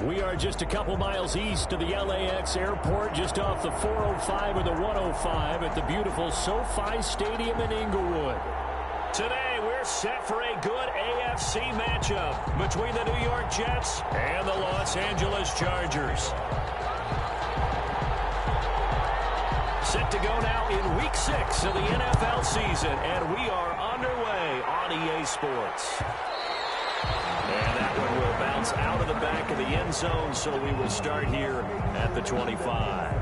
We are just a couple miles east of the LAX airport, just off the 405 or the 105 at the beautiful SoFi Stadium in Inglewood. Today, we're set for a good AFC matchup between the New York Jets and the Los Angeles Chargers. Set to go now in Week 6 of the NFL season, and we are underway on EA Sports. And that one will bounce out of the back of the end zone, so we will start here at the 25.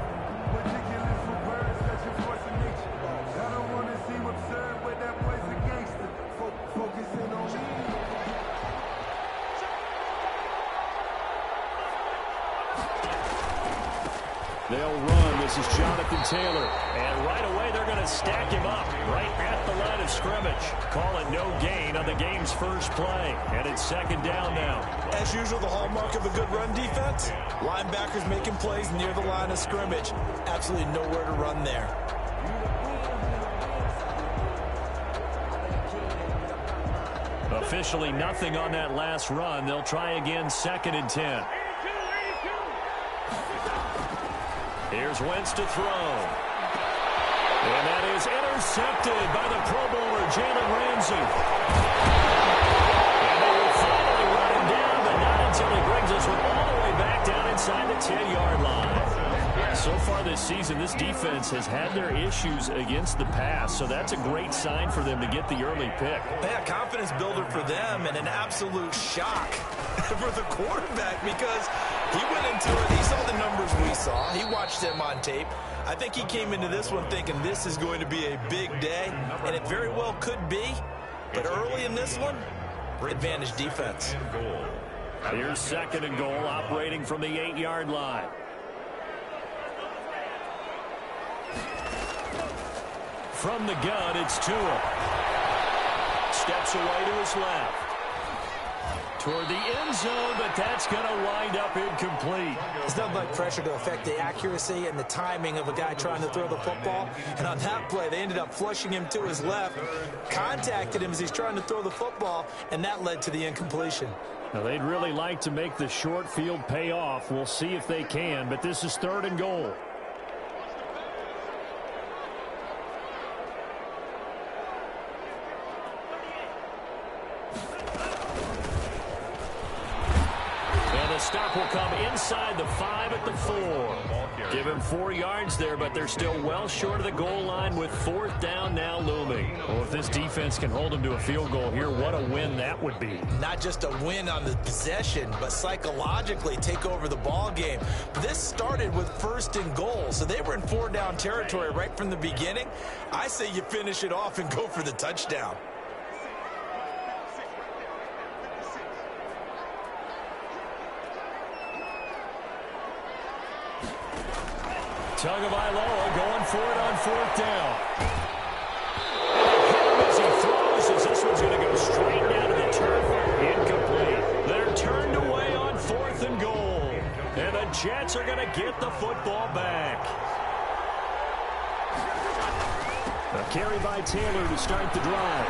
They'll run. This is Jonathan Taylor. And right away, they're going to stack him up right at the line of scrimmage. Call it no gain on the game's first play. And it's second down now. As usual, the hallmark of a good run defense, linebackers making plays near the line of scrimmage. Absolutely nowhere to run there. Officially nothing on that last run. They'll try again, 2nd and 10. Here's Wentz to throw. And that is intercepted by the Pro Bowler, Jalen Ramsey. And they will finally run him down, but not until he brings us all the way back down inside the 10-yard line. So far this season, this defense has had their issues against the pass, so that's a great sign for them to get the early pick. Yeah, confidence builder for them and an absolute shock for the quarterback because he went into it. He saw the numbers we saw. He watched them on tape. I think he came into this one thinking this is going to be a big day, and it very well could be. But early in this one, advantage defense. Here's 2nd and goal, operating from the 8-yard line. From the gun, it's Tua. Steps away to his left. Toward the end zone, but that's going to wind up incomplete. There's nothing like pressure to affect the accuracy and the timing of a guy trying to throw the football. And on that play, they ended up flushing him to his left, contacted him as he's trying to throw the football, and that led to the incompletion. Now, they'd really like to make the short field pay off. We'll see if they can, but this is 3rd and goal. Stop will come inside the 5 at the 4. Give him 4 yards there, but they're still well short of the goal line with 4th down now looming. Well, if this defense can hold them to a field goal here, what a win that would be. Not just a win on the possession, but psychologically take over the ball game. This started with 1st and goal, so they were in 4-down territory right from the beginning. I say you finish it off and go for the touchdown. Tagovailoa going for it on 4th down. Hit him as he throws, as this one's going to go straight down to the turf. Incomplete. They're turned away on 4th and goal. And the Jets are going to get the football back. A carry by Taylor to start the drive.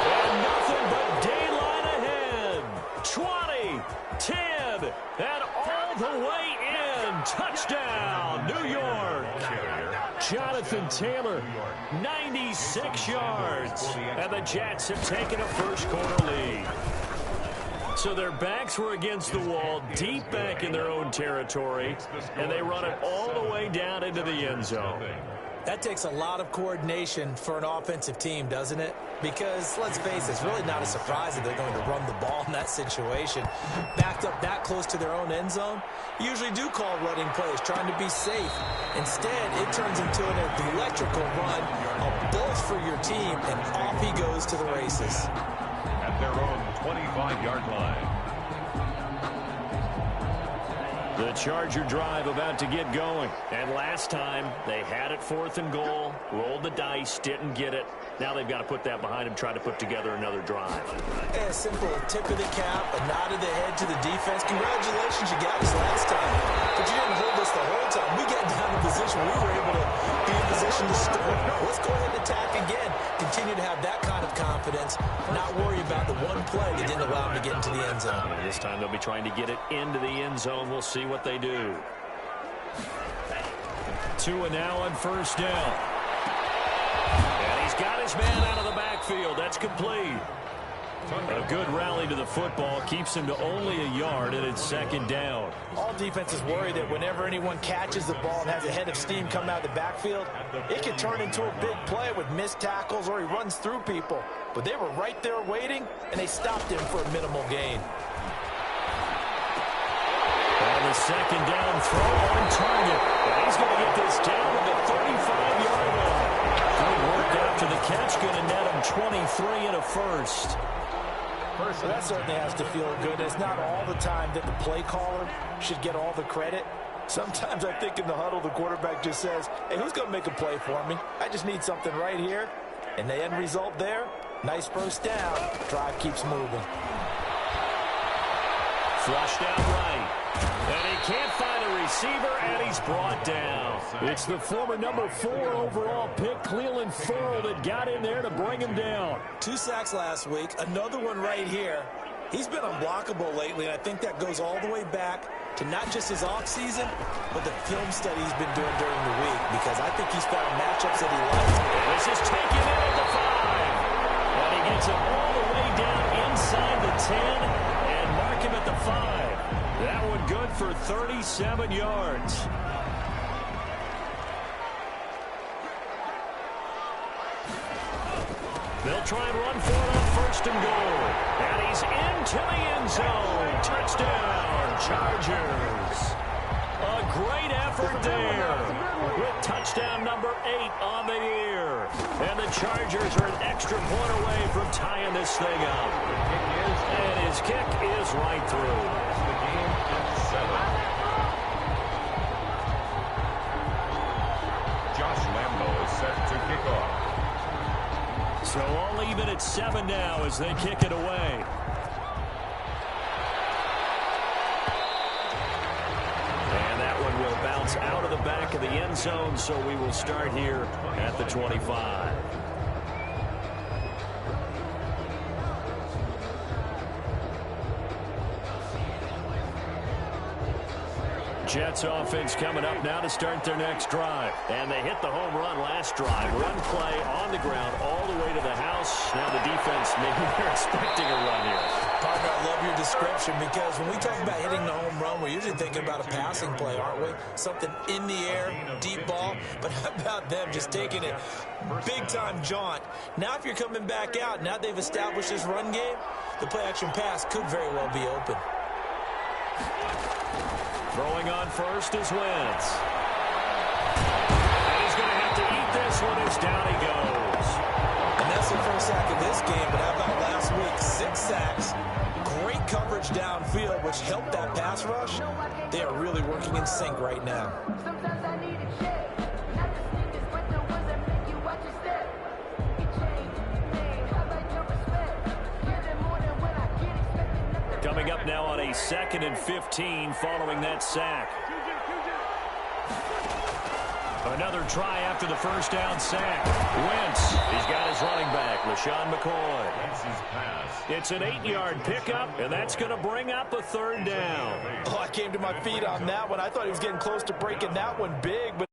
And nothing but daylight ahead. 20, 10, and all the way in. Touchdown, New York. Jonathan Taylor, 96 yards. And the Jets have taken a first-quarter lead. So their backs were against the wall, deep back in their own territory, and they run it all the way down into the end zone. That takes a lot of coordination for an offensive team, doesn't it? Because, let's face it, it's really not a surprise that they're going to run the ball in that situation. Backed up that close to their own end zone, you usually do call running plays, trying to be safe. Instead, it turns into an electrical run, a bolt for your team, and off he goes to the races. At their own 25-yard line. The Charger drive about to get going. And last time, they had it 4th and goal, rolled the dice, didn't get it. Now they've got to put that behind them, try to put together another drive. a simple tip of the cap, a nod of the head to the defense. Congratulations, you got us last time. But you didn't hold us the whole time. We get down in position. We were able to be in position to score. Let's go ahead and attack again. Continue to have that kind of confidence. Not worry about the one play that didn't allow them to get into the end zone. This time they'll be trying to get it into the end zone. We'll see what they do. Tua now on first down. And he's got his man out of the backfield. That's complete. A good rally to the football keeps him to only a yard, and it's second down. All defenses worry that whenever anyone catches the ball and has a head of steam come out of the backfield, it can turn into a big play with missed tackles or he runs through people. But they were right there waiting, and they stopped him for a minimal gain. And the second down throw on target. And he's going to get this down to the 35-yard line. Good work after the catch, going to net him 23 and a first. So that certainly has to feel good. It's not all the time that the play caller should get all the credit. Sometimes I think in the huddle, the quarterback just says, hey, who's going to make a play for me? I just need something right here. And the end result there, nice first down. Drive keeps moving. Flushed out right. And he can't find a receiver, and he's brought down. It's the former number 4 overall pick, Cleveland Ferrell, that got in there to bring him down. 2 sacks last week, another one right here. He's been unblockable lately, and I think that goes all the way back to not just his offseason, but the film study he's been doing during the week, because I think he's found matchups that he likes. And this is taken in at the 5. And he gets it all the way down inside the 10 and mark him at the 5. That one good for 37 yards. They'll try and run for it on first and goal. And he's into the end zone. Touchdown, Chargers. A great effort there with touchdown number 8 on the year. And the Chargers are an extra point away from tying this thing up. And his kick is right through. Josh Lambo is set to kick off. So all even at 7 now as they kick it away. And that one will bounce out of the back of the end zone, so we will start here at the 25. Jets offense coming up now to start their next drive. And they hit the home run last drive. One play on the ground all the way to the house. Now the defense, maybe they're expecting a run here. Partner, I love your description, because when we talk about hitting the home run, we're usually thinking about a passing play, aren't we? Something in the air, deep ball. But how about them just taking it big-time jaunt? Now if you're coming back out, now they've established this run game, the play-action pass could very well be open. Throwing on first is Wentz. And he's going to have to eat this one as down he goes. And that's the first sack of this game, but how about last week? 6 sacks, great coverage downfield, which helped that pass rush. They are really working in sync right now. Coming up now on a 2nd and 15 following that sack. Another try after the first down sack. Wentz, he's got his running back, LaShawn McCoy. It's an 8-yard pickup, and that's going to bring up a 3rd down. Oh, I came to my feet on that one. I thought he was getting close to breaking that one big, but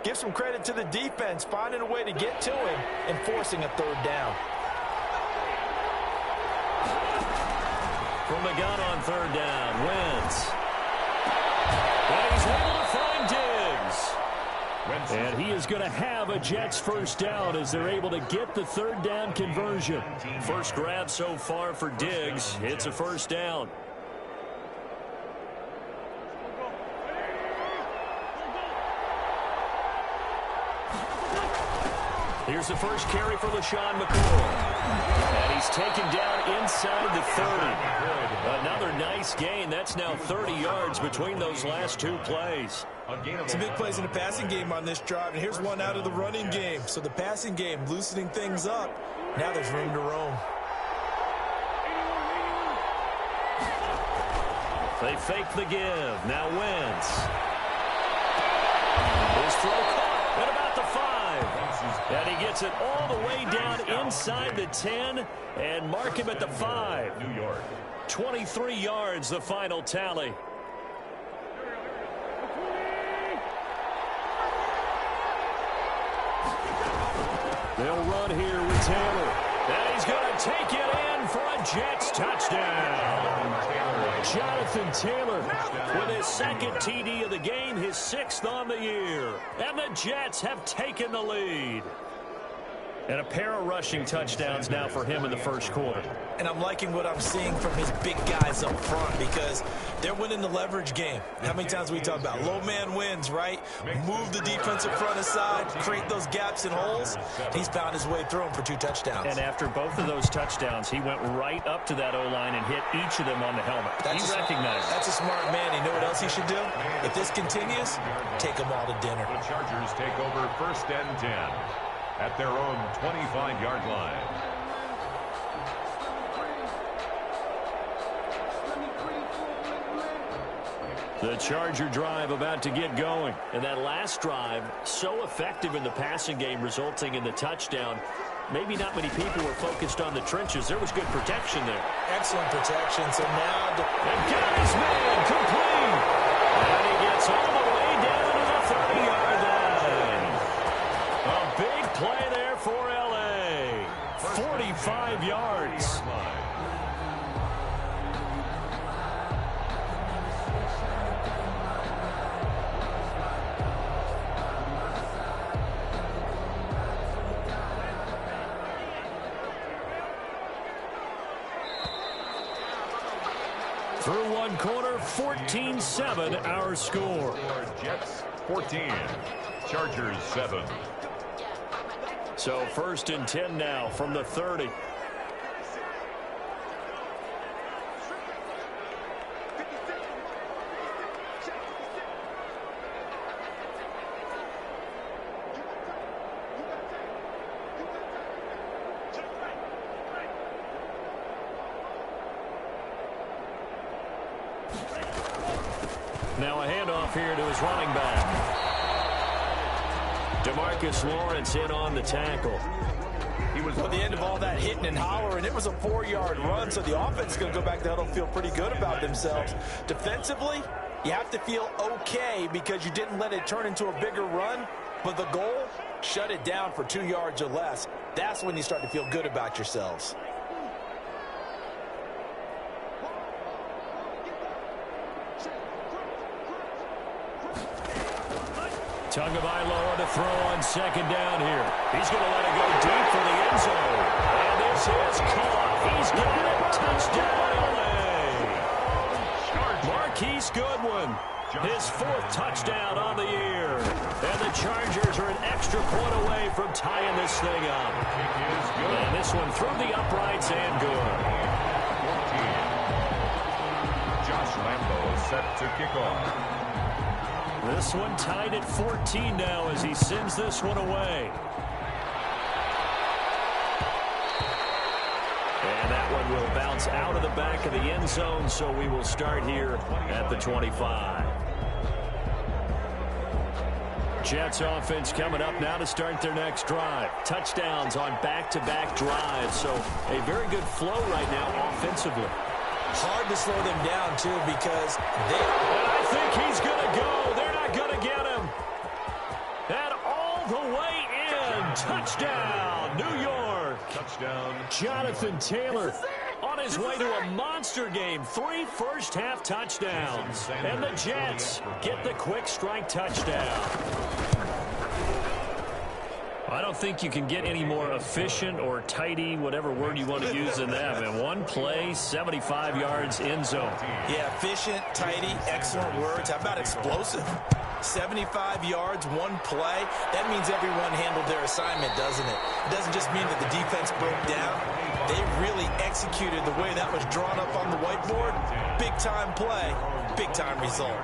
give some credit to the defense, finding a way to get to him and forcing a 3rd down. From the gun on 3rd down, Wentz. And he's able to find Diggs. And he is going to have a Jets first down as they're able to get the 3rd down conversion. First grab so far for Diggs. It's a first down. Here's the first carry for LaShawn McCoy. And he's taken down inside the 30. Another nice gain. That's now 30 yards between those last 2 plays. Some big plays in the passing game on this drive, and here's one out of the running game. So the passing game loosening things up. Now there's room to roam. They fake the give. Now Wentz. His throw caught at about the 5. And he gets it all the way down inside the 10 and mark him at the 5. New York. 23 yards, the final tally. They'll run here with Taylor. And he's going to take it in for a Jets touchdown. Jonathan Taylor with his second TD of the game, his 6th on the year. And the Jets have taken the lead. And a pair of rushing touchdowns now for him in the first quarter. And I'm liking what I'm seeing from his big guys up front because they're winning the leverage game. How many times we talk about low man wins, right? Move the defensive front aside, create those gaps and holes. He's found his way through them for 2 touchdowns. And after both of those touchdowns, he went right up to that O-line and hit each of them on the helmet. He recognized it. That's a smart man. You know what else he should do? If this continues, take them all to dinner. The Chargers take over 1st and 10 at their own 25-yard line. The Charger drive about to get going. And that last drive, so effective in the passing game, resulting in the touchdown. Maybe not many people were focused on the trenches. There was good protection there. Excellent protection. So now... And got his man complete. And he gets all the way down to the 30-yard line. A big play there for L.A. 45 yards. Through one quarter, 14-7 our score. Jets 14, Chargers 7. So 1st and 10 now from the 30. Now a handoff here to his running back. DeMarcus Lawrence in on the tackle. He was at the end of all that hitting and hollering. It was a 4-yard run, so the offense is going to go back to huddle, feel pretty good about themselves. Defensively, you have to feel okay because you didn't let it turn into a bigger run, but the goal, shut it down for 2 yards or less. That's when you start to feel good about yourselves. Tagovailoa to throw on 2nd down here. He's going to let it go deep for the end zone. And this is caught. He's got it. Touchdown, L.A. Marquise Goodwin, his 4th touchdown on the year. And the Chargers are an extra point away from tying this thing up. And this one through the uprights and good. Josh Lambo set to kick off. This one tied at 14 now as he sends this one away. And that one will bounce out of the back of the end zone, so we will start here at the 25. Jets offense coming up now to start their next drive. Touchdowns on back-to-back drives, so a very good flow right now offensively. Hard to slow them down, too, because they... And I think he's going to go. They're not going to get him. And all the way in. Touchdown, New York. Touchdown. Jonathan Taylor on his way to a monster game. 3 first-half touchdowns. And the Jets get the quick strike touchdown. I don't think you can get any more efficient or tidy, whatever word you want to use in that. And one play, 75 yards in zone. Yeah, efficient, tidy, excellent words. How about explosive? 75 yards, one play. That means everyone handled their assignment, doesn't it? It doesn't just mean that the defense broke down. They really executed the way that was drawn up on the whiteboard. Big-time play, big-time result.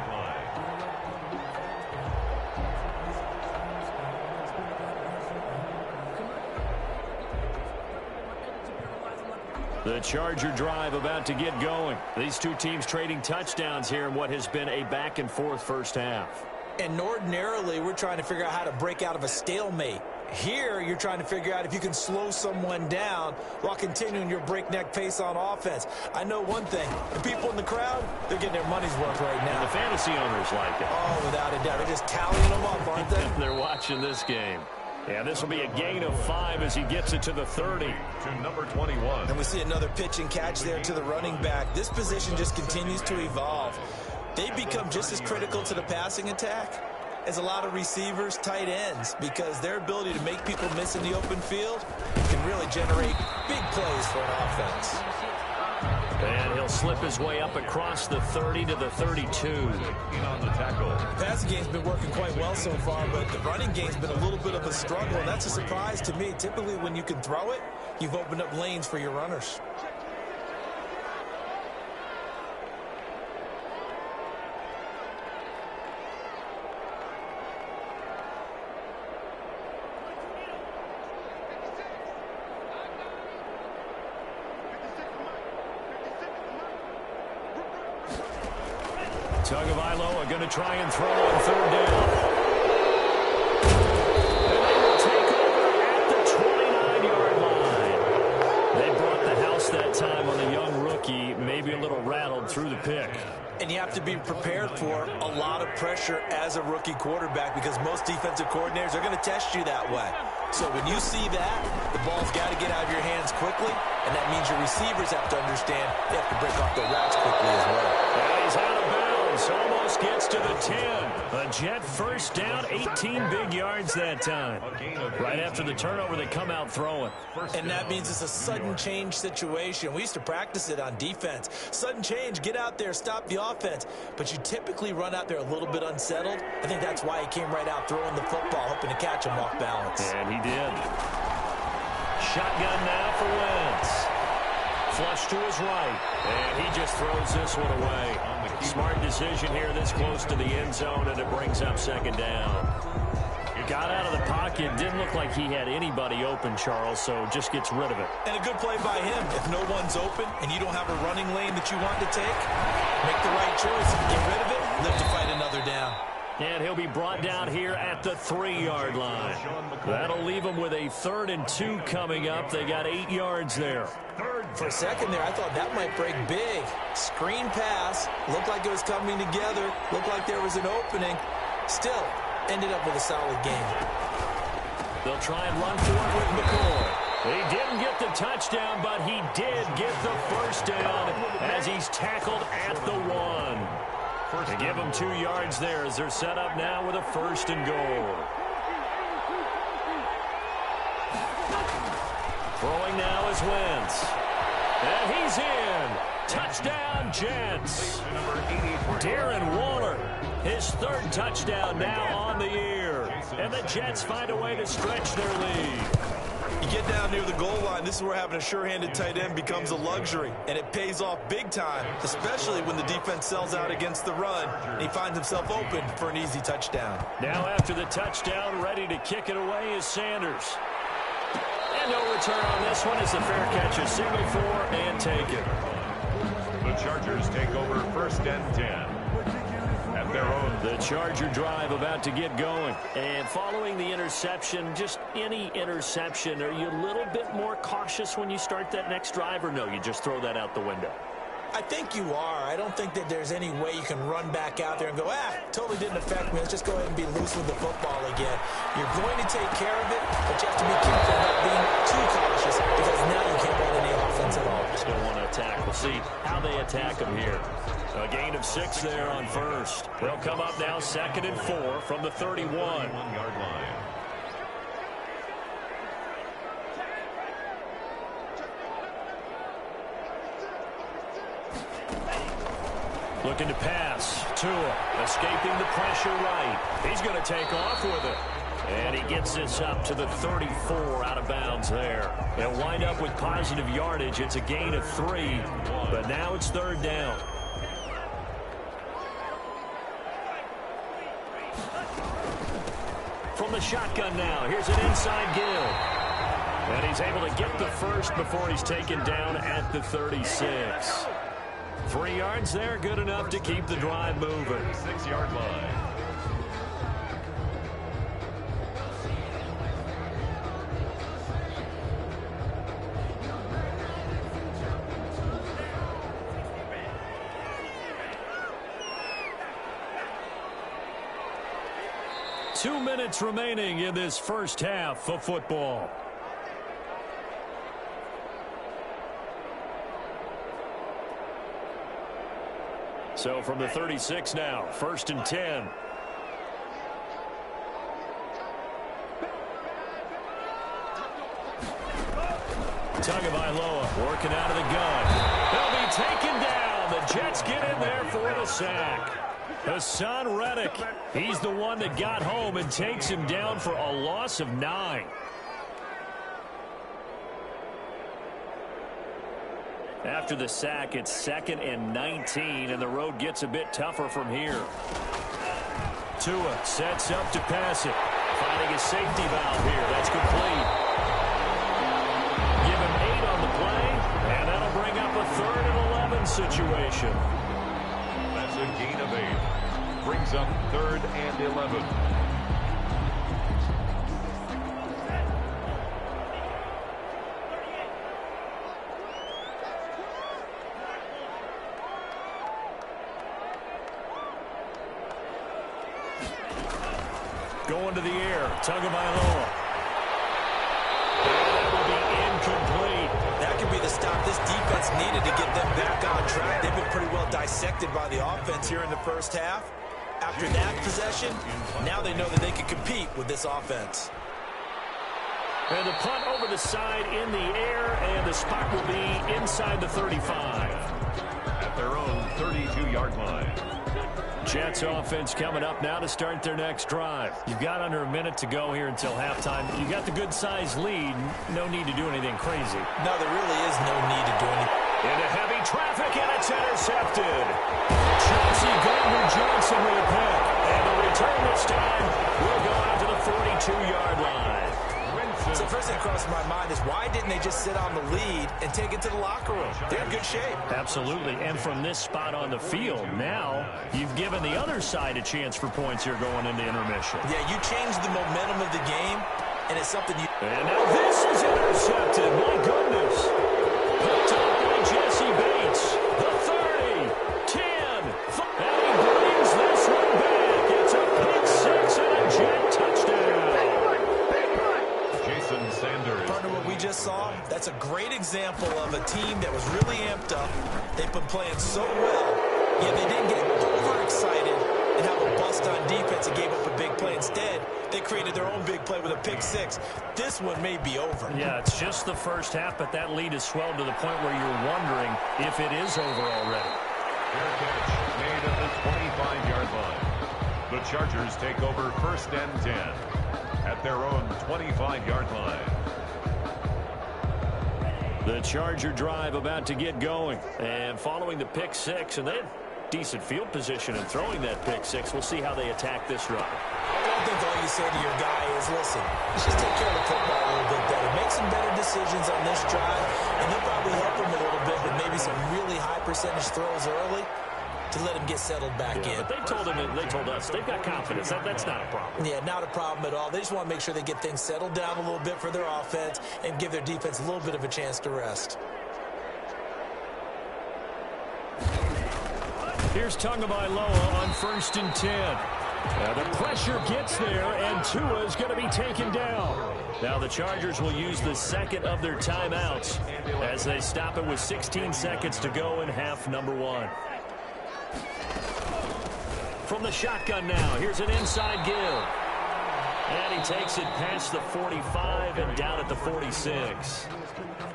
The Charger drive about to get going. These two teams trading touchdowns here in what has been a back-and-forth first half. And ordinarily, we're trying to figure out how to break out of a stalemate. Here, you're trying to figure out if you can slow someone down while continuing your breakneck pace on offense. I know one thing. The people in the crowd, they're getting their money's worth right now. And the fantasy owners like it. Oh, without a doubt. They're just tallying them up, aren't they? They're watching this game. Yeah, this will be a gain of 5 as he gets it to the 30. To number 21. And we see another pitch and catch there to the running back. This position just continues to evolve. They become just as critical to the passing attack as a lot of receivers, tight ends, because their ability to make people miss in the open field can really generate big plays for an offense. And he'll slip his way up across the 30 to the 32. On the tackle. The passing game's been working quite well so far, but the running game's been a little bit of a struggle, and that's a surprise to me. Typically, when you can throw it, you've opened up lanes for your runners. Tagovailoa going to try and throw on third down. And they will take over at the 29-yard line. They brought the house that time on the young rookie, maybe a little rattled through the pick. And you have to be prepared for a lot of pressure as a rookie quarterback because most defensive coordinators are going to test you that way. So when you see that, the ball's got to get out of your hands quickly, and that means your receivers have to understand they have to break off their routes quickly as well. And he's out of bounds. Almost gets to the 10. A Jet first down, 18 big yards that time. Right after the turnover, they come out throwing. And that means it's a sudden change situation. We used to practice it on defense. Sudden change, get out there, stop the offense. But you typically run out there a little bit unsettled. I think that's why he came right out throwing the football, hoping to catch him off balance. And he did. Shotgun now for Wentz. Flush to his right. And he just throws this one away. Smart decision here this close to the end zone, and it brings up second down. Got out of the pocket. Didn't look like he had anybody open, Charles, so just gets rid of it. And a good play by him. If no one's open and you don't have a running lane that you want to take, make the right choice. Get rid of it, live to fight another down. And he'll be brought down here at the 3-yard line. That'll leave him with a 3rd and 2 coming up. They got 8 yards there. For a second there, I thought that might break big. Screen pass. Looked like it was coming together. Looked like there was an opening. Still, ended up with a solid game. They'll try and run for it with McCoy. He didn't get the touchdown, but he did get the first down as he's tackled at the 1. They give him 2 yards there as they're set up now with a 1st and goal. Throwing now is Wentz. And he's in. Touchdown, Jets. Darren Waller, his 3rd touchdown now on the year. And the Jets find a way to stretch their lead. You get down near the goal line, this is where having a sure-handed tight end becomes a luxury, and it pays off big time, especially when the defense sells out against the run, and he finds himself open for an easy touchdown. Now after the touchdown, ready to kick it away is Sanders. And no return on this one as the fair catch is signaled for and taken. The Chargers take over 1st and 10. At their own. The Charger drive about to get going. And following the interception, just any interception, are you a little bit more cautious when you start that next drive, or no, you just throw that out the window? I think you are. I don't think that there's any way you can run back out there and go, totally didn't affect me. Let's just go ahead and be loose with the football again. You're going to take care of it, but you have to be careful about being too cautious because now you can't run any offense at all. Just don't want to attack. We'll see how they attack him here. A gain of 6 there on 1st. They'll come up now 2nd and 4 from the 31-yard line. Looking to pass. Tua escaping the pressure right. He's going to take off with it. And he gets this up to the 34 out of bounds there. They'll wind up with positive yardage. It's a gain of 3, but now it's 3rd down. From the shotgun now, here's an inside give. And he's able to get the first before he's taken down at the 36. 3 yards there, good enough to keep the drive moving. 6-yard line. Two minutes remaining in this first half of football. So from the 36 now, 1st and 10. Tagovailoa working out of the gun. They'll be taken down. The Jets get in there for the sack. Hassan Reddick, he's the one that got home and takes him down for a loss of 9. After the sack, it's 2nd and 19, and the road gets a bit tougher from here. Tua sets up to pass it. Finding a safety valve here. That's complete. Give him 8 on the play, and that'll bring up a 3rd and 11 situation. That's a gain of 8. Brings up 3rd and 11. Going to the air, Tagovailoa. That will be incomplete. That could be the stop this defense needed to get them back on track. They've been pretty well dissected by the offense here in the first half. After that possession, now they know that they can compete with this offense. And the punt over the side in the air, and the spot will be inside the 35. At their own 32-yard line. Jets offense coming up now to start their next drive. You've got under a minute to go here until halftime. You've got the good-sized lead. No need to do anything crazy. No, there really is no need to do anything. Into heavy traffic, and it's intercepted. Chauncey Gardner-Johnson with a pick. And the return this time will go out to the 42-yard line. So first thing that crosses my mind is why didn't they just sit on the lead and take it to the locker room? They're in good shape. Absolutely. And from this spot on the field, now you've given the other side a chance for points here going into intermission. Yeah, you changed the momentum of the game, and it's something you... And now this is intercepted. My goodness. Picked up by Jesse Bates. The 30, 10, and he brings this one back. It's a pick six and a Jet touchdown. Sanders. Partner, what we just saw, that's a great example of a team that was really amped up. They've been playing so well, yet they didn't get overexcited and have a bust on defense and gave up a big play. Instead, they created their own big play with a pick six. This one may be over. Yeah, it's just the first half, but that lead has swelled to the point where you're wondering if it is over already. Fair catch made at the 25-yard line. The Chargers take over 1st and 10. At their own 25-yard line. The Charger drive about to get going. And following the pick six, and they had decent field position in throwing that pick six. We'll see how they attack this drive. I don't think all you say to your guy is, listen, let's just take care of the football a little bit better. Make some better decisions on this drive, and they'll probably help him a little bit with maybe some really high percentage throws early to let him get settled back in. But they told us they've got confidence. That's not a problem. Yeah, not a problem at all. They just want to make sure they get things settled down a little bit for their offense and give their defense a little bit of a chance to rest. Here's Tagovailoa on 1st and 10. The pressure gets there, and Tua is going to be taken down. Now the Chargers will use the second of their timeouts as they stop it with 16 seconds to go in half number 1. From the shotgun now, here's an inside give. And he takes it past the 45 and down at the 46.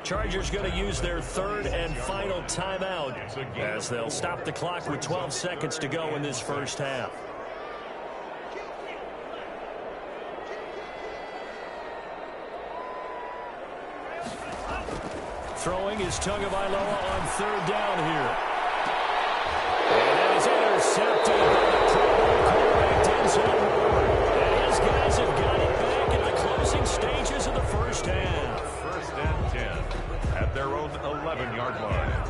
Chargers going to use their 3rd and final timeout as they'll stop the clock with 12 seconds to go in this first half. Throwing is Tagovailoa on 3rd down here. And that is intercepted by the Pro Bowl quarterback, Denzel Ward. And his guys have got it back in the closing stages of the first first down. First and 10 at their own 11-yard line.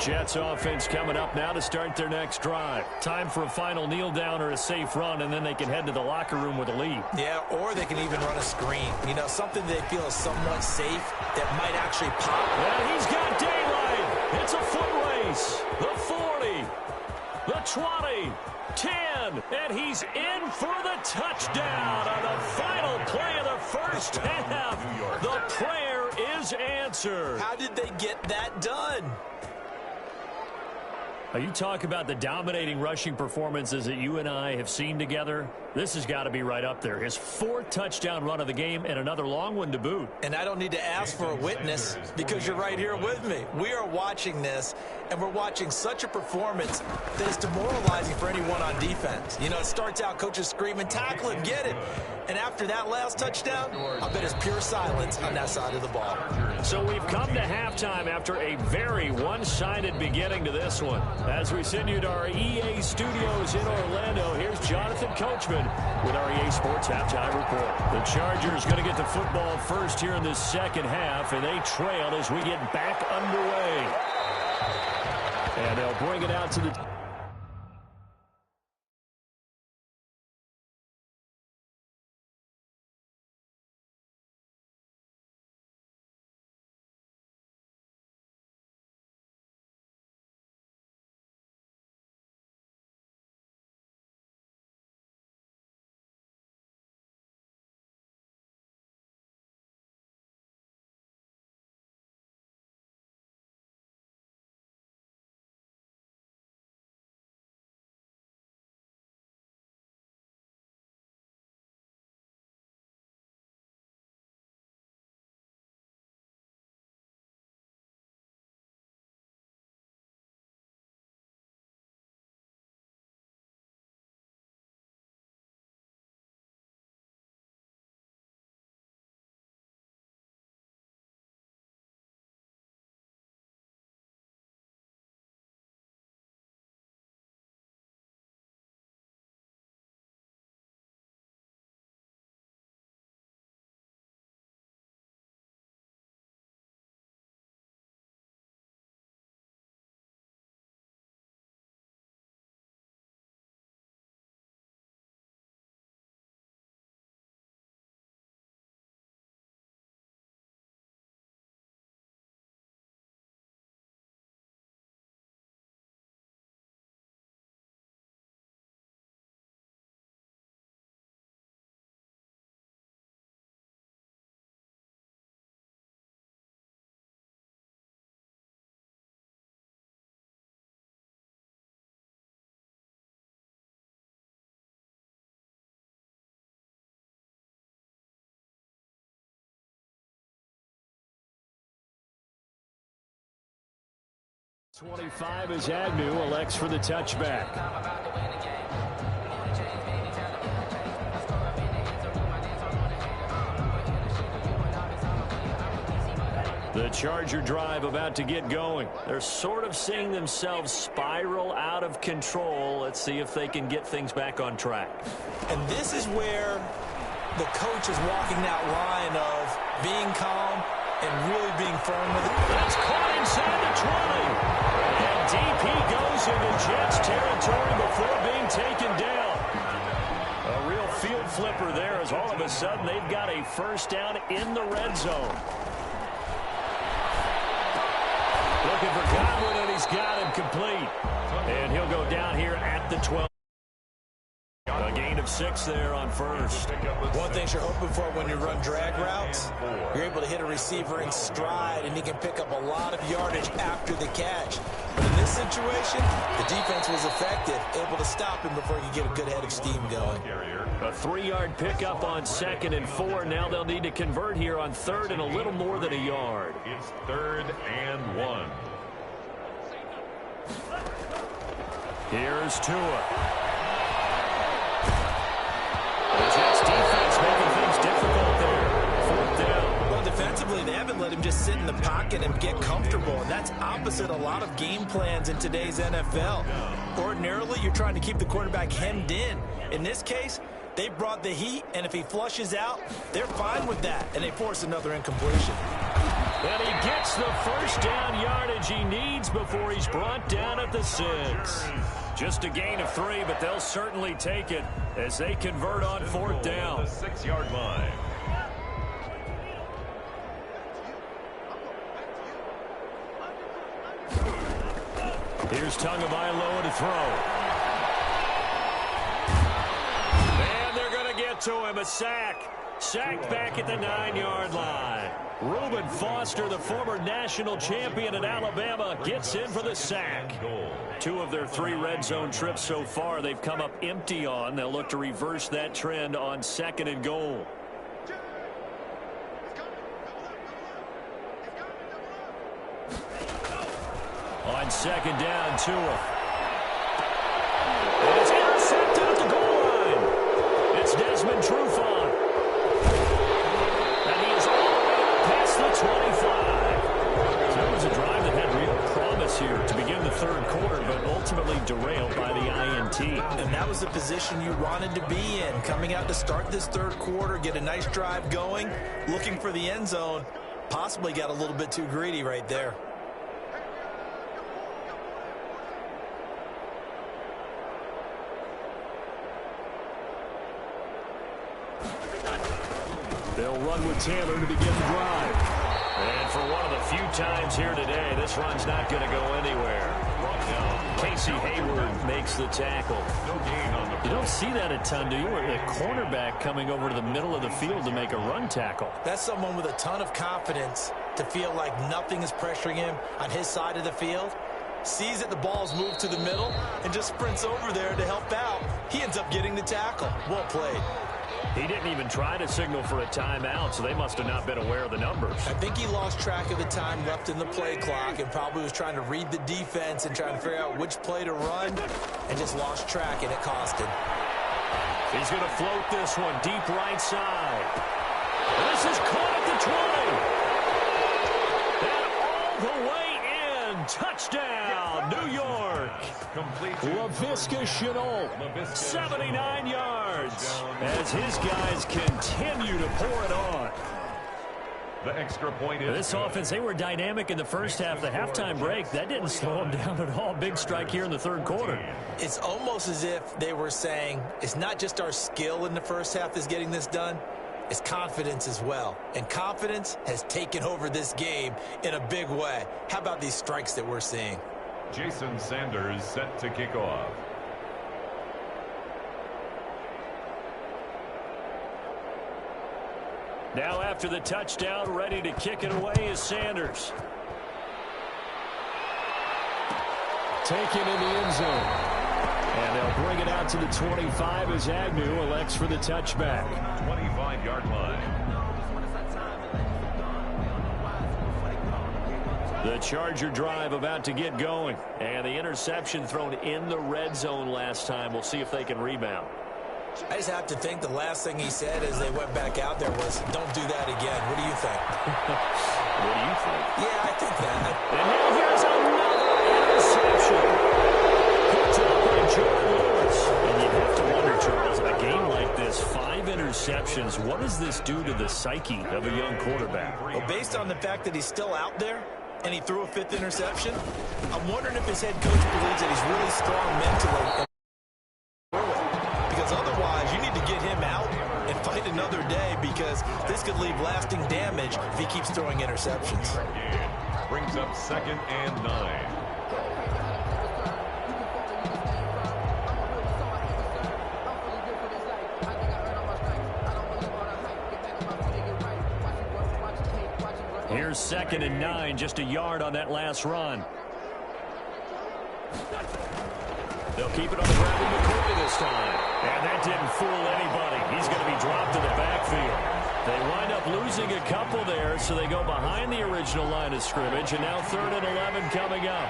Jets offense coming up now to start their next drive. Time for a final kneel down or a safe run, and then they can head to the locker room with a lead. Yeah, or they can even run a screen. You know, something they feel is somewhat safe that might actually pop. And he's got daylight. It's a foot race. The 40, the 20, 10, and he's in for the touchdown on the final play of the first half. The prayer is answered. How did they get that done? You talk about the dominating rushing performances that you and I have seen together. This has got to be right up there. His 4th touchdown run of the game and another long one to boot. And I don't need to ask for a witness because you're right here with me. We are watching this, and we're watching such a performance that is demoralizing for anyone on defense. You know, it starts out coaches screaming, tackle him, get him. And after that last touchdown, I bet it's pure silence on that side of the ball. So we've come to halftime after a very one-sided beginning to this one. As we send you to our EA studios in Orlando, here's Jonathan Coachman with our EA Sports Halftime Report. The Chargers going to get the football first here in this second half, and they trail as we get back underway. And they'll bring it out to the... .25 as Agnew elects for the touchback. The Charger drive about to get going. They're sort of seeing themselves spiral out of control. Let's see if they can get things back on track. And this is where the coach is walking that line of being calm and really being firm with it. That's caught inside the 20. And deep he goes into Jets territory before being taken down. A real field flipper there as all of a sudden they've got a first down in the red zone. Looking for Godwin, and he's got him complete. And he'll go down here at the 12. A gain of 6 there on first. One thing you're hoping for when you run drag routes, you're able to hit a receiver in stride, and he can pick up a lot of yardage after the catch. But in this situation, the defense was effective, able to stop him before he could get a good head of steam going. A 3-yard pickup on 2nd and 4. Now they'll need to convert here on 3rd and a little more than a yard. It's 3rd and 1. Here's Tua. The Jets defense making things difficult there. 4th down. Well, defensively, they haven't let him just sit in the pocket pocket and get comfortable, and that's opposite a lot of game plans in today's NFL. Ordinarily, you're trying to keep the quarterback hemmed in. In this case, they brought the heat, and if he flushes out, they're fine with that, and they force another incompletion. And he gets the first down yardage he needs before he's brought down at the 6. Just a gain of 3, but they'll certainly take it as they convert on 4th down. The 6-yard line. Here's Tagovailoa to throw. And they're going to get to him. A sack. Sacked back at the 9-yard line. Reuben Foster, the former national champion at Alabama, gets in for the sack. 2 of their 3 red zone trips so far they've come up empty on. They'll look to reverse that trend on 2nd and goal. On 2nd down, Tua. And it's intercepted at the goal line. It's Desmond Trufant. And he is all the way up past the 25. So that was a drive that had real promise here to begin the 3rd quarter, but ultimately derailed by the INT. And that was the position you wanted to be in. Coming out to start this 3rd quarter, get a nice drive going, looking for the end zone. Possibly got a little bit too greedy right there. They'll run with Taylor to begin the drive. And for one of the few times here today, this run's not going to go anywhere. Casey Hayward makes the tackle. You don't see that a ton, do you? A cornerback coming over to the middle of the field to make a run tackle. That's someone with a ton of confidence to feel like nothing is pressuring him on his side of the field. Sees that the ball's moved to the middle and just sprints over there to help out. He ends up getting the tackle. Well played. He didn't even try to signal for a timeout, so they must have not been aware of the numbers. I think he lost track of the time left in the play clock and probably was trying to read the defense and trying to figure out which play to run and just lost track, and it cost him. He's going to float this one deep right side. This is caught at the 20. And all the way in. Touchdown, New York. Laviska Shenault, 79 yards, as his guys continue to pour it on. The extra point is This offense, they were dynamic in the first half. The halftime break, that didn't slow them down at all. Big strike here in the 3rd quarter. It's almost as if they were saying, it's not just our skill in the first half that's getting this done, it's confidence as well. And confidence has taken over this game in a big way. How about these strikes that we're seeing? Jason Sanders set to kick off. Now after the touchdown, ready to kick it away is Sanders. Taken in the end zone. And they'll bring it out to the 25 as Agnew elects for the touchback. 25-yard line. The Charger drive about to get going. And the interception thrown in the red zone last time. We'll see if they can rebound. I just have to think the last thing he said as they went back out there was, don't do that again. What do you think? What do you think? Yeah, I think that. And now here's another interception. Picked up by Jordan Lewis. And you have to wonder, Charles, in a game like this, 5 interceptions, what does this do to the psyche of a young quarterback? Well, based on the fact that he's still out there and he threw a 5th interception, I'm wondering if his head coach believes that he's really strong mentally. Because otherwise, you need to get him out and fight another day, because this could leave lasting damage if he keeps throwing interceptions. Brings up 2nd and 9. Here's 2nd and 9, just a yard on that last run. They'll keep it on the ground with McCoy this time. And that didn't fool anybody. He's going to be dropped in the backfield. They wind up losing a couple there, so they go behind the original line of scrimmage. And now 3rd and 11 coming up.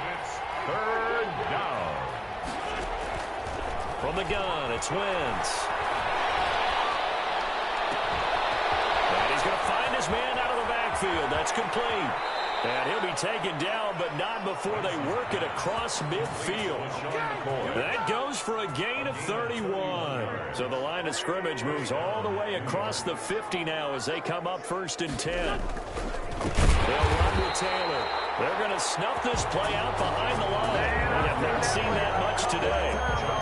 3rd down. From the gun, it's Wentz. And he's going to find his man out of the backfield. That's complete. And he'll be taken down, but not before they work it across midfield. That goes for a gain of 31. So the line of scrimmage moves all the way across the 50 now as they come up 1st and 10. They'll run with Taylor. They're going to snuff this play out behind the line. We have not seen that much today.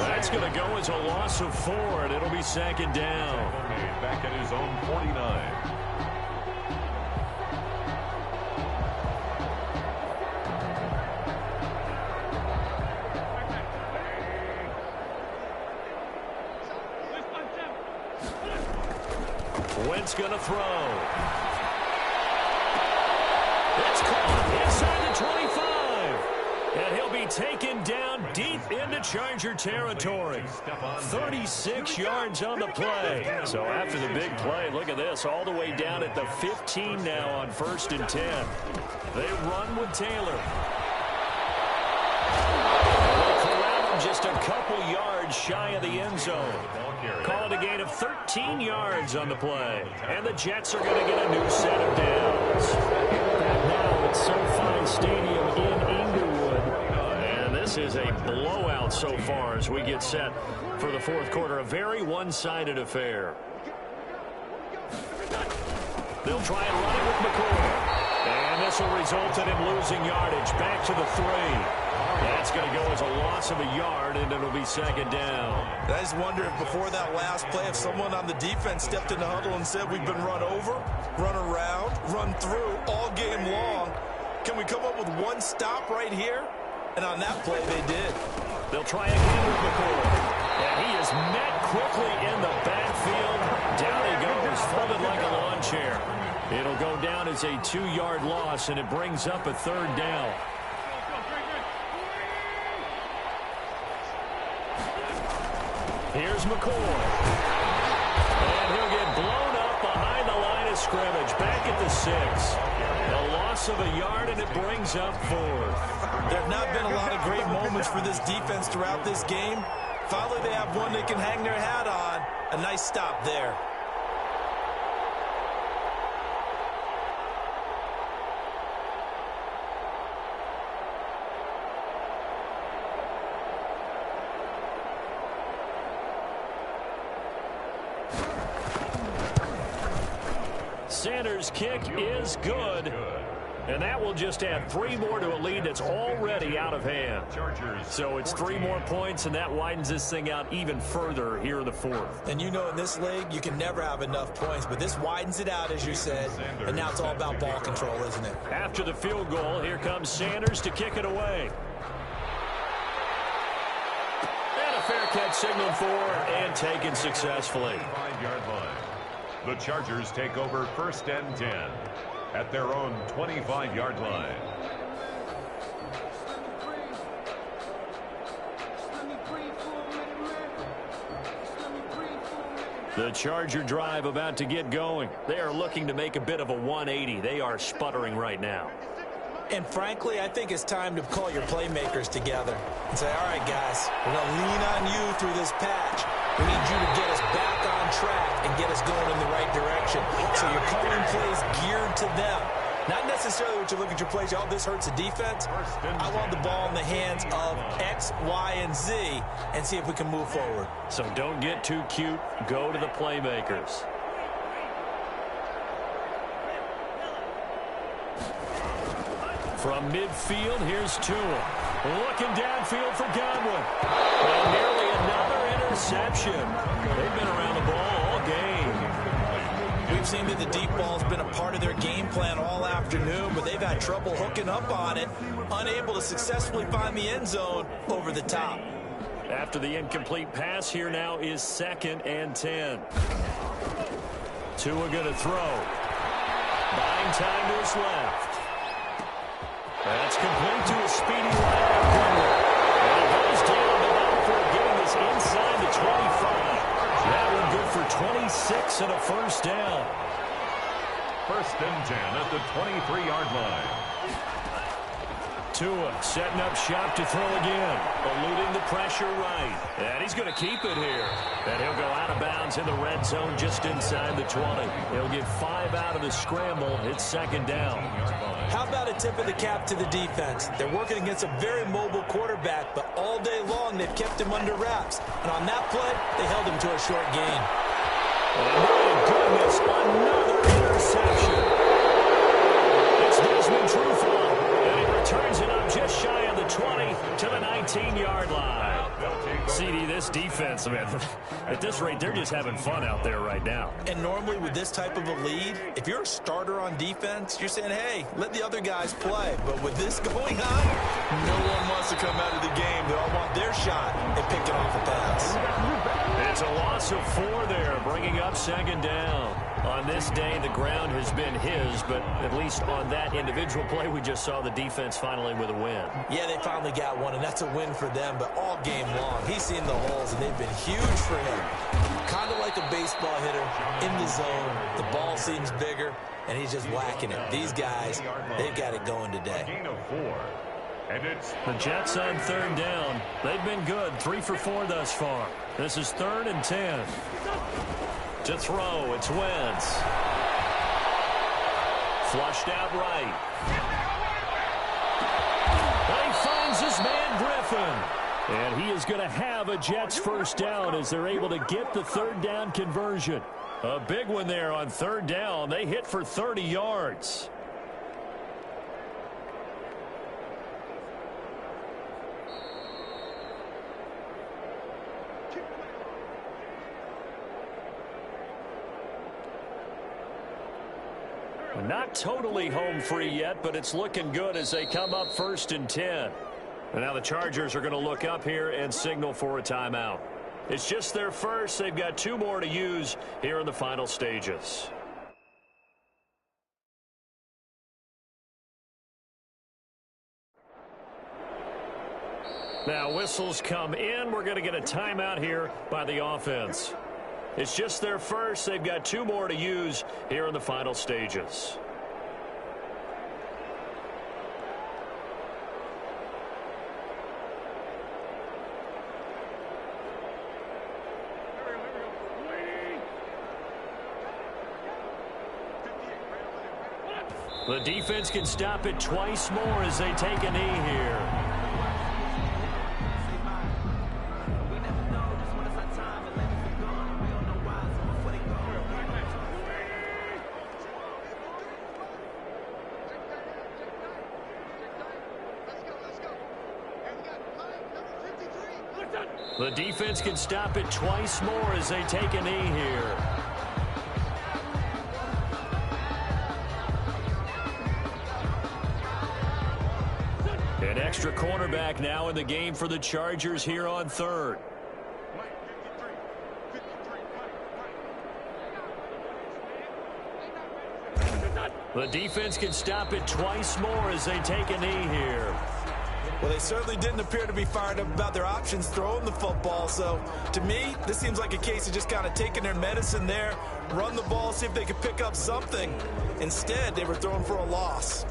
That's going to go as a loss of 4, and it'll be 2nd down. Back at his own 49. Wentz going to throw. It's caught inside the 25. And he'll be taken down deep into Charger territory. 36 yards on the play. So after the big play, look at this, all the way down at the 15 now on 1st and 10. They run with Taylor. They corral him just a couple yards shy of the end zone. Call it a gain of 13 yards on the play. And the Jets are going to get a new set of downs. Back now at SoFi Stadium in Inglewood. And this is a blowout so far as we get set for the 4th quarter. A very one-sided affair. They'll try and run it with McCoy. And this will result in him losing yardage. Back to the 3. That's going to go as a loss of a yard, and it'll be 2nd down. I just wonder if before that last play, if someone on the defense stepped in the huddle and said, we've been run over, run around, run through all game long. Can we come up with one stop right here? And on that play, they did. They'll try again with McCoy. And he is met quickly in the backfield. Down he goes, folded like a lawn chair. It'll go down as a 2-yard loss, and it brings up a 3rd down. Here's McCoy. And he'll get blown up behind the line of scrimmage. Back at the 6. A loss of a yard, and it brings up 4th. There have not been a lot of great moments for this defense throughout this game. Finally, they have one they can hang their hat on. A nice stop there. Sanders' kick is good. And that will just add 3 more to a lead that's already out of hand. So it's 3 more points, and that widens this thing out even further here in the 4th. And you know in this league, you can never have enough points, but this widens it out, as you said, and now it's all about ball control, isn't it? After the field goal, here comes Sanders to kick it away. And a fair catch signaled for and taken successfully. 5-yard line. The Chargers take over 1st and 10 at their own 25-yard line. The Charger drive about to get going. They are looking to make a bit of a 180. They are sputtering right now. And frankly, I think it's time to call your playmakers together and say, all right, guys, we're going to lean on you through this patch. We need you to get us back on track and get us going in the right direction. So you're calling plays geared to them. Not necessarily what you look at your plays, oh, this hurts the defense. I want the ball in the hands of X, Y, and Z and see if we can move forward. So don't get too cute. Go to the playmakers. From midfield, here's Tua. Looking downfield for Godwin. And nearly another interception. They've been around the ball all game. We've seen that the deep ball's been a part of their game plan all afternoon, but they've had trouble hooking up on it, unable to successfully find the end zone over the top. After the incomplete pass, here now is 2nd and 10. Tua going to throw. Buying time to his left. That's complete to a speedy wide out Goodwin. And he goes down the backfield, getting this inside the 25. That one good for 26 and a 1st down. 1st and 10 at the 23-yard line. Tua setting up shop to throw again. Eluding the pressure right. And he's going to keep it here. And he'll go out of bounds in the red zone just inside the 20. He'll get 5 out of the scramble. It's second down. How about a tip of the cap to the defense? They're working against a very mobile quarterback, but all day long they've kept him under wraps. And on that play, they held him to a short gain. Oh, my goodness, another interception. It's Desmond Trufant, and he returns it up just shy of the 20 to the 19-yard line. CD, this defense, man, at this rate, they're just having fun out there right now. And normally with this type of a lead, if you're a starter on defense, you're saying, hey, let the other guys play. But with this going on, no one wants to come out of the game. They all want their shot at picking off a pass. It's a loss of 4 there, bringing up second down. On this day, the ground has been his, but at least on that individual play, we just saw the defense finally with a win. Yeah, they finally got one, and that's a win for them, but all game long, he's seen the holes, and they've been huge for him. Kind of like a baseball hitter in the zone. The ball seems bigger, and he's just whacking it. These guys, they've got it going today. Gain of 4. And it's the Jets on third down. They've been good, 3 for 4 thus far. This is 3rd and 10. To throw, it's Wentz. Flushed out right. And he finds his man Griffin. And he is going to have a Jets first down as they're able to get the third down conversion. A big one there on third down. They hit for 30 yards. Not totally home free yet, but it's looking good as they come up 1st and 10. And now the Chargers are going to look up here and signal for a timeout. It's just their first. They've got 2 more to use here in the final stages. Now whistles come in. We're going to get a timeout here by the offense. It's just their first. They've got 2 more to use here in the final stages. The defense can stop it twice more as they take a knee here. The defense can stop it twice more as they take a knee here. An extra cornerback now in the game for the Chargers here on third. The defense can stop it twice more as they take a knee here. Well, they certainly didn't appear to be fired up about their options throwing the football. So, to me, this seems like a case of just kind of taking their medicine there, run the ball, see if they could pick up something. Instead, they were throwing for a loss.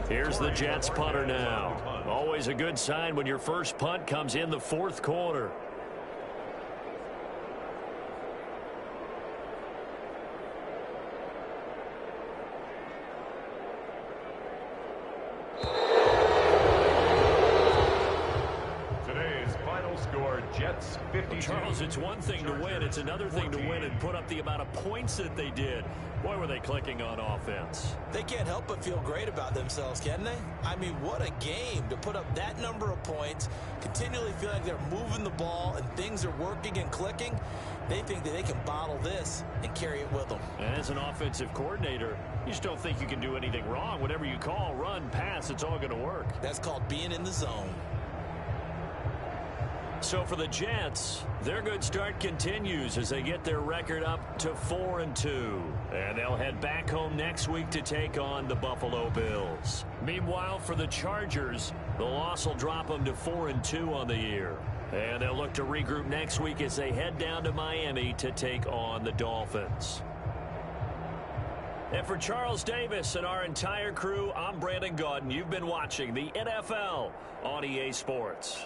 Here's the Jets punter now. Always a good sign when your first punt comes in the 4th quarter. today's final score, Jets 52. Charles, it's one thing to win. It's another thing to win and put up the amount of points that they did. Boy, were they clicking on offense. They can't help but feel great about themselves, can they? I mean, what a game to put up that number of points, continually feel like they're moving the ball and things are working and clicking. They think that they can bottle this and carry it with them. And as an offensive coordinator, you just don't think you can do anything wrong. Whatever you call, run, pass, it's all going to work. That's called being in the zone. So for the Jets, their good start continues as they get their record up to 4-2. And they'll head back home next week to take on the Buffalo Bills. Meanwhile, for the Chargers, The loss will drop them to 4-2 on the year. And they'll look to regroup next week as they head down to Miami to take on the Dolphins. And for Charles Davis and our entire crew, I'm Brandon Gaudin. You've been watching the NFL on EA Sports.